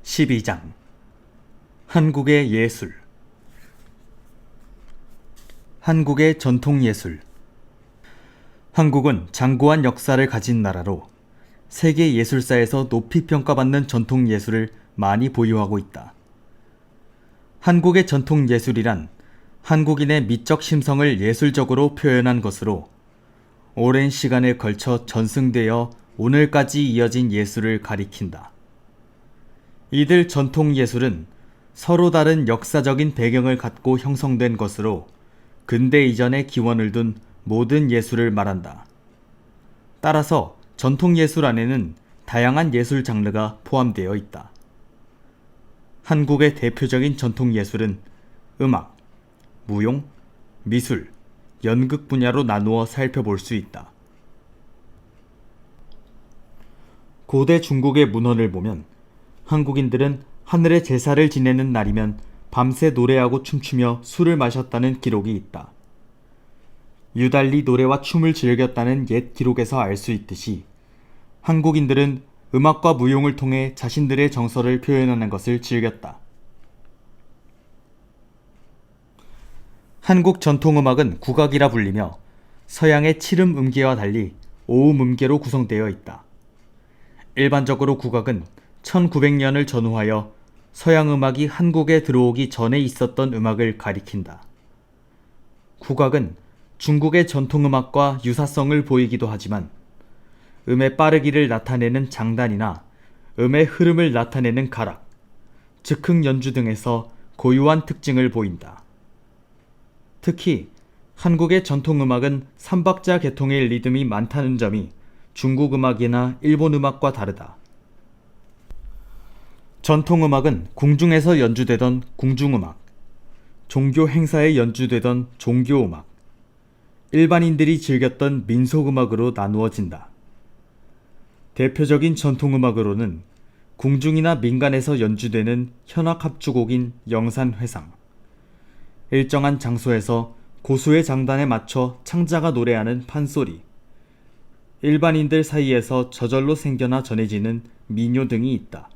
12장 한국의 예술. 한국의 전통예술. 한국은 장구한 역사를 가진 나라로 세계 예술사에서 높이 평가받는 전통예술을 많이 보유하고 있다. 한국의 전통예술이란 한국인의 미적 심성을 예술적으로 표현한 것으로 오랜 시간에 걸쳐 전승되어 오늘까지 이어진 예술을 가리킨다. 이들 전통예술은 서로 다른 역사적인 배경을 갖고 형성된 것으로 근대 이전에 기원을 둔 모든 예술을 말한다. 따라서 전통예술 안에는 다양한 예술 장르가 포함되어 있다. 한국의 대표적인 전통예술은 음악, 무용, 미술, 연극 분야로 나누어 살펴볼 수 있다. 고대 중국의 문헌을 보면 한국인들은 하늘의 제사를 지내는 날이면 밤새 노래하고 춤추며 술을 마셨다는 기록이 있다. 유달리 노래와 춤을 즐겼다는 옛 기록에서 알 수 있듯이 한국인들은 음악과 무용을 통해 자신들의 정서를 표현하는 것을 즐겼다. 한국 전통음악은 국악이라 불리며 서양의 칠음 음계와 달리 오음 음계로 구성되어 있다. 일반적으로 국악은 1900년을 전후하여 서양 음악이 한국에 들어오기 전에 있었던 음악을 가리킨다. 국악은 중국의 전통음악과 유사성을 보이기도 하지만 음의 빠르기를 나타내는 장단이나 음의 흐름을 나타내는 가락, 즉흥 연주 등에서 고유한 특징을 보인다. 특히 한국의 전통음악은 3박자 계통의 리듬이 많다는 점이 중국 음악이나 일본 음악과 다르다. 전통음악은 궁중에서 연주되던 궁중음악, 종교 행사에 연주되던 종교음악, 일반인들이 즐겼던 민속음악으로 나누어진다. 대표적인 전통음악으로는 궁중이나 민간에서 연주되는 현악합주곡인 영산회상, 일정한 장소에서 고수의 장단에 맞춰 창자가 노래하는 판소리, 일반인들 사이에서 저절로 생겨나 전해지는 민요 등이 있다.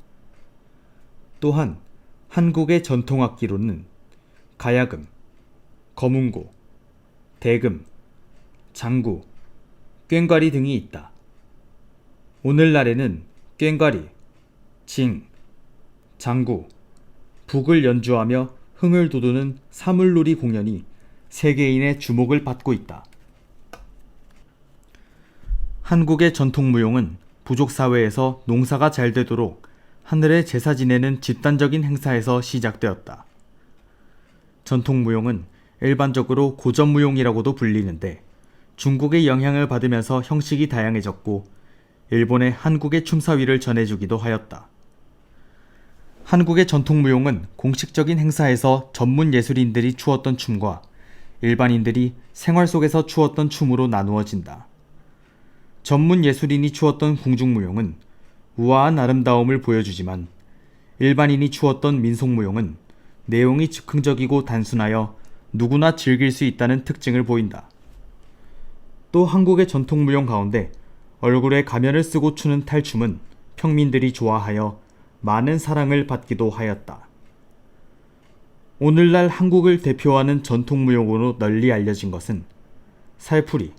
또한 한국의 전통악기로는 가야금, 거문고, 대금, 장구, 꽹과리 등이 있다. 오늘날에는 꽹과리, 징, 장구, 북을 연주하며 흥을 돋우는 사물놀이 공연이 세계인의 주목을 받고 있다. 한국의 전통무용은 부족사회에서 농사가 잘 되도록 하늘에 제사 지내는 집단적인 행사에서 시작되었다. 전통무용은 일반적으로 고전무용이라고도 불리는데 중국의 영향을 받으면서 형식이 다양해졌고 일본의 한국의 춤사위를 전해주기도 하였다. 한국의 전통무용은 공식적인 행사에서 전문 예술인들이 추었던 춤과 일반인들이 생활 속에서 추었던 춤으로 나누어진다. 전문 예술인이 추었던 궁중무용은 우아한 아름다움을 보여주지만 일반인이 추었던 민속무용은 내용이 즉흥적이고 단순하여 누구나 즐길 수 있다는 특징을 보인다. 또 한국의 전통무용 가운데 얼굴에 가면을 쓰고 추는 탈춤은 평민들이 좋아하여 많은 사랑을 받기도 하였다. 오늘날 한국을 대표하는 전통무용으로 널리 알려진 것은 살풀이,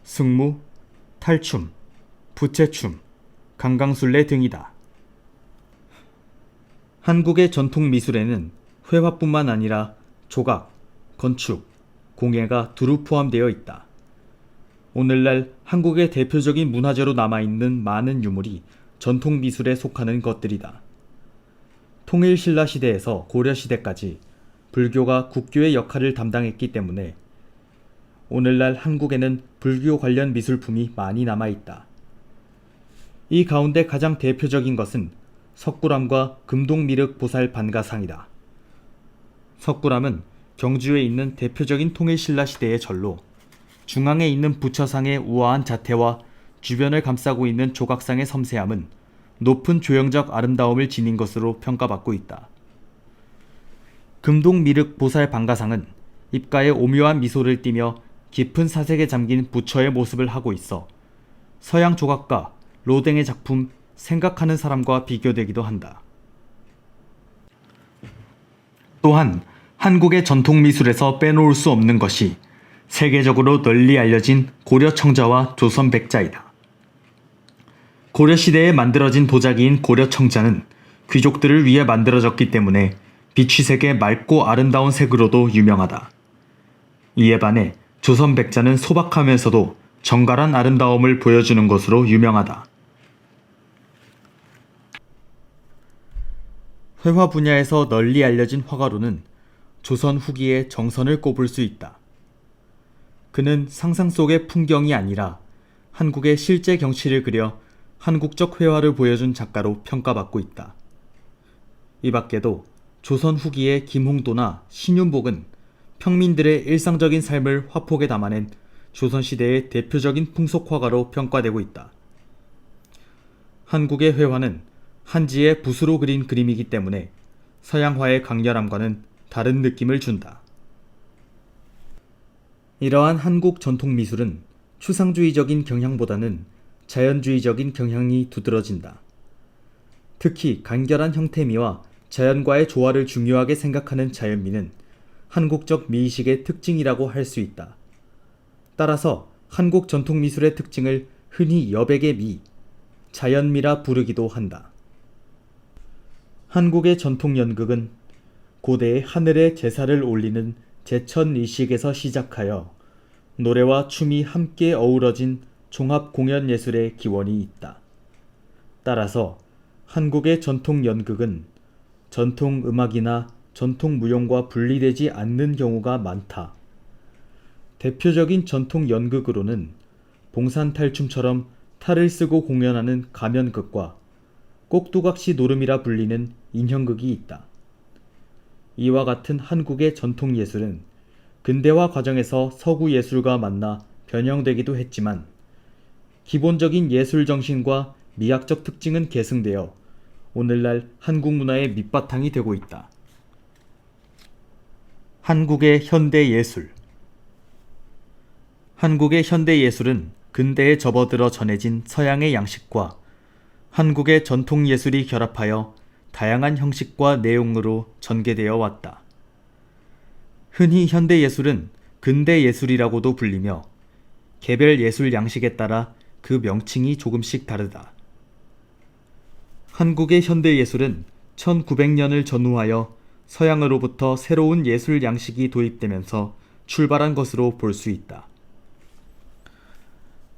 승무, 탈춤, 부채춤, 강강술래 등이다. 한국의 전통미술에는 회화뿐만 아니라 조각, 건축, 공예가 두루 포함되어 있다. 오늘날 한국의 대표적인 문화재로 남아있는 많은 유물이 전통미술에 속하는 것들이다. 통일신라 시대에서 고려시대까지 불교가 국교의 역할을 담당했기 때문에 오늘날 한국에는 불교 관련 미술품이 많이 남아있다. 이 가운데 가장 대표적인 것은 석굴암과 금동미륵 보살 반가상이다. 석굴암은 경주에 있는 대표적인 통일신라 시대의 절로 중앙에 있는 부처상의 우아한 자태와 주변을 감싸고 있는 조각상의 섬세함은 높은 조형적 아름다움을 지닌 것으로 평가받고 있다. 금동미륵 보살 반가상은 입가에 오묘한 미소를 띠며 깊은 사색에 잠긴 부처의 모습을 하고 있어 서양 조각가 로댕의 작품 생각하는 사람과 비교되기도 한다. 또한 한국의 전통 미술에서 빼놓을 수 없는 것이 세계적으로 널리 알려진 고려 청자와 조선 백자이다. 고려시대에 만들어진 도자기인 고려 청자는 귀족들을 위해 만들어졌기 때문에 비취색의 맑고 아름다운 색으로도 유명하다. 이에 반해 조선 백자는 소박하면서도 정갈한 아름다움을 보여주는 것으로 유명하다. 회화 분야에서 널리 알려진 화가로는 조선 후기의 정선을 꼽을 수 있다. 그는 상상 속의 풍경이 아니라 한국의 실제 경치를 그려 한국적 회화를 보여준 작가로 평가받고 있다. 이 밖에도 조선 후기의 김홍도나 신윤복은 평민들의 일상적인 삶을 화폭에 담아낸 조선시대의 대표적인 풍속화가로 평가되고 있다. 한국의 회화는 한지의 붓으로 그린 그림이기 때문에 서양화의 강렬함과는 다른 느낌을 준다. 이러한 한국 전통 미술은 추상주의적인 경향보다는 자연주의적인 경향이 두드러진다. 특히 간결한 형태미와 자연과의 조화를 중요하게 생각하는 자연미는 한국적 미의식의 특징이라고 할 수 있다. 따라서 한국 전통 미술의 특징을 흔히 여백의 미, 자연미라 부르기도 한다. 한국의 전통 연극은 고대의 하늘에 제사를 올리는 제천의식에서 시작하여 노래와 춤이 함께 어우러진 종합 공연 예술의 기원이 있다. 따라서 한국의 전통 연극은 전통 음악이나 전통 무용과 분리되지 않는 경우가 많다. 대표적인 전통 연극으로는 봉산탈춤처럼 탈을 쓰고 공연하는 가면극과 꼭두각시 노름이라 불리는 인형극이 있다. 이와 같은 한국의 전통 예술은 근대화 과정에서 서구 예술과 만나 변형되기도 했지만 기본적인 예술 정신과 미학적 특징은 계승되어 오늘날 한국 문화의 밑바탕이 되고 있다. 한국의 현대 예술. 한국의 현대 예술은 근대에 접어들어 전해진 서양의 양식과 한국의 전통 예술이 결합하여 다양한 형식과 내용으로 전개되어 왔다. 흔히 현대 예술은 근대 예술이라고도 불리며 개별 예술 양식에 따라 그 명칭이 조금씩 다르다. 한국의 현대 예술은 1900년을 전후하여 서양으로부터 새로운 예술 양식이 도입되면서 출발한 것으로 볼 수 있다.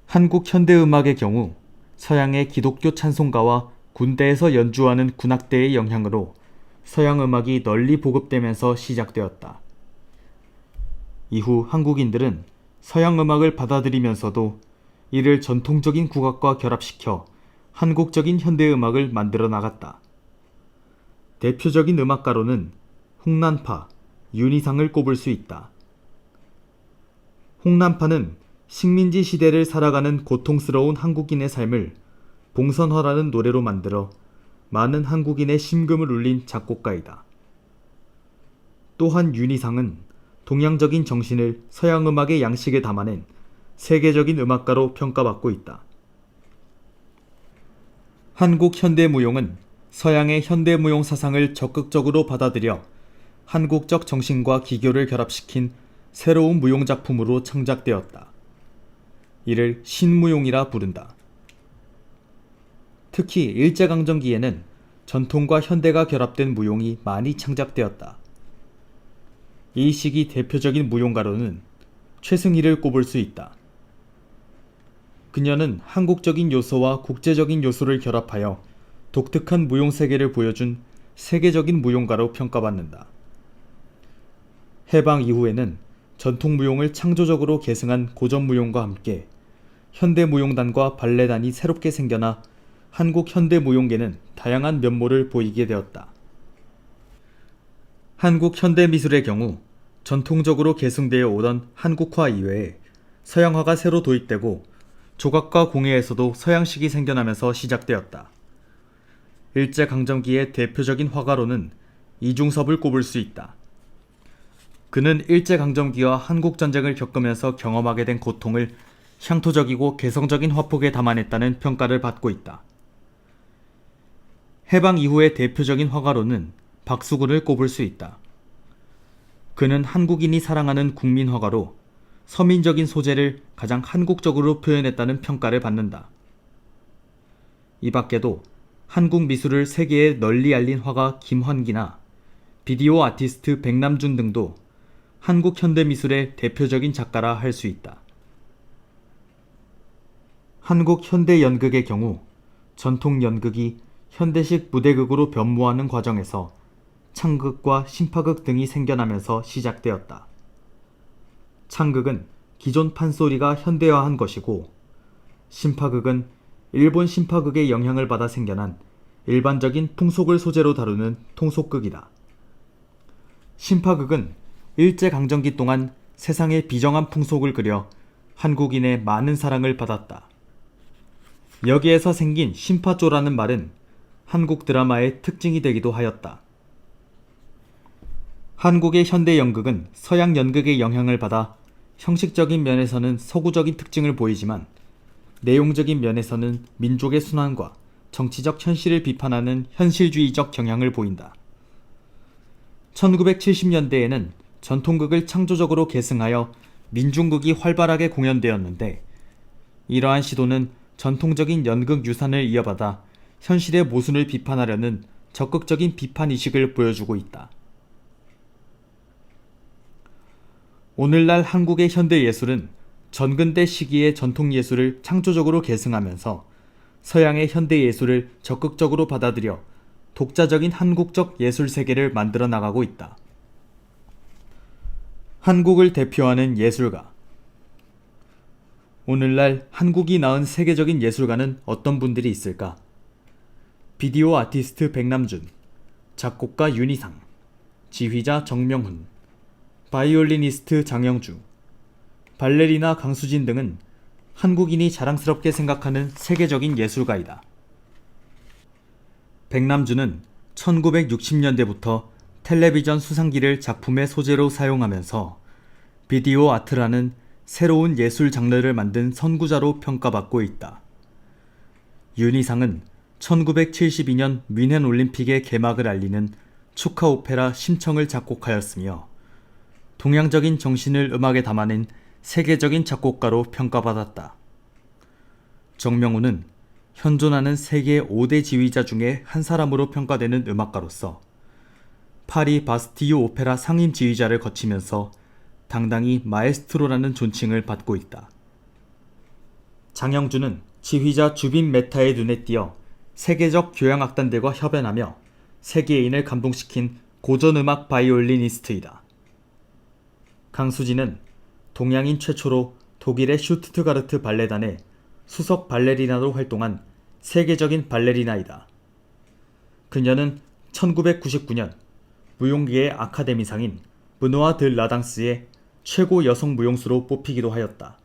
한국 현대음악의 경우 서양의 기독교 찬송가와 군대에서 연주하는 군악대의 영향으로 서양 음악이 널리 보급되면서 시작되었다. 이후 한국인들은 서양 음악을 받아들이면서도 이를 전통적인 국악과 결합시켜 한국적인 현대음악을 만들어 나갔다. 대표적인 음악가로는 홍난파, 윤희상을 꼽을 수 있다. 홍난파는 식민지 시대를 살아가는 고통스러운 한국인의 삶을 봉선화라는 노래로 만들어 많은 한국인의 심금을 울린 작곡가이다. 또한 윤희상은 동양적인 정신을 서양 음악의 양식에 담아낸 세계적인 음악가로 평가받고 있다. 한국 현대무용은 서양의 현대무용 사상을 적극적으로 받아들여 한국적 정신과 기교를 결합시킨 새로운 무용작품으로 창작되었다. 이를 신무용이라 부른다. 특히 일제강점기에는 전통과 현대가 결합된 무용이 많이 창작되었다. 이 시기 대표적인 무용가로는 최승희를 꼽을 수 있다. 그녀는 한국적인 요소와 국제적인 요소를 결합하여 독특한 무용 세계를 보여준 세계적인 무용가로 평가받는다. 해방 이후에는 전통 무용을 창조적으로 계승한 고전 무용과 함께 현대 무용단과 발레단이 새롭게 생겨나 한국 현대 무용계는 다양한 면모를 보이게 되었다. 한국 현대 미술의 경우 전통적으로 계승되어 오던 한국화 이외에 서양화가 새로 도입되고 조각과 공예에서도 서양식이 생겨나면서 시작되었다. 일제강점기의 대표적인 화가로는 이중섭을 꼽을 수 있다. 그는 일제강점기와 한국전쟁을 겪으면서 경험하게 된 고통을 향토적이고 개성적인 화폭에 담아냈다는 평가를 받고 있다. 해방 이후의 대표적인 화가로는 박수근을 꼽을 수 있다. 그는 한국인이 사랑하는 국민 화가로 서민적인 소재를 가장 한국적으로 표현했다는 평가를 받는다. 이 밖에도 한국 미술을 세계에 널리 알린 화가 김환기나 비디오 아티스트 백남준 등도 한국 현대미술의 대표적인 작가라 할 수 있다. 한국 현대 연극의 경우 전통 연극이 현대식 무대극으로 변모하는 과정에서 창극과 신파극 등이 생겨나면서 시작되었다. 창극은 기존 판소리가 현대화한 것이고, 신파극은 일본 신파극의 영향을 받아 생겨난 일반적인 풍속을 소재로 다루는 통속극이다. 신파극은 일제강점기 동안 세상의 비정한 풍속을 그려 한국인의 많은 사랑을 받았다. 여기에서 생긴 신파조라는 말은 한국 드라마의 특징이 되기도 하였다. 한국의 현대 연극은 서양 연극의 영향을 받아 형식적인 면에서는 서구적인 특징을 보이지만 내용적인 면에서는 민족의 순환과 정치적 현실을 비판하는 현실주의적 경향을 보인다. 1970년대에는 전통극을 창조적으로 계승하여 민중극이 활발하게 공연되었는데, 이러한 시도는 전통적인 연극 유산을 이어받아 현실의 모순을 비판하려는 적극적인 비판의식을 보여주고 있다. 오늘날 한국의 현대예술은 전근대 시기의 전통예술을 창조적으로 계승하면서 서양의 현대예술을 적극적으로 받아들여 독자적인 한국적 예술세계를 만들어 나가고 있다. 한국을 대표하는 예술가. 오늘날 한국이 낳은 세계적인 예술가는 어떤 분들이 있을까? 비디오 아티스트 백남준, 작곡가 윤희상, 지휘자 정명훈, 바이올리니스트 장영주, 발레리나 강수진 등은 한국인이 자랑스럽게 생각하는 세계적인 예술가이다. 백남준은 1960년대부터 텔레비전 수상기를 작품의 소재로 사용하면서 비디오 아트라는 새로운 예술 장르를 만든 선구자로 평가받고 있다. 윤희상은 1972년 뮌헨 올림픽의 개막을 알리는 축하 오페라 심청을 작곡하였으며 동양적인 정신을 음악에 담아낸 세계적인 작곡가로 평가받았다. 정명훈은 현존하는 세계 5대 지휘자 중에 한 사람으로 평가되는 음악가로서 파리 바스티유 오페라 상임 지휘자를 거치면서 당당히 마에스트로라는 존칭을 받고 있다. 장영주는 지휘자 주빈 메타의 눈에 띄어 세계적 교향악단들과 협연하며 세계인을 감동시킨 고전음악 바이올리니스트이다. 강수진은 동양인 최초로 독일의 슈투트가르트 발레단의 수석 발레리나로 활동한 세계적인 발레리나이다. 그녀는 1999년 무용계의 아카데미상인 브노아 드 라당스의 최고 여성 무용수로 뽑히기도 하였다.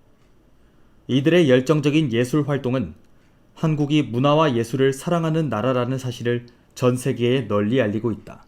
이들의 열정적인 예술 활동은 한국이 문화와 예술을 사랑하는 나라라는 사실을 전 세계에 널리 알리고 있다.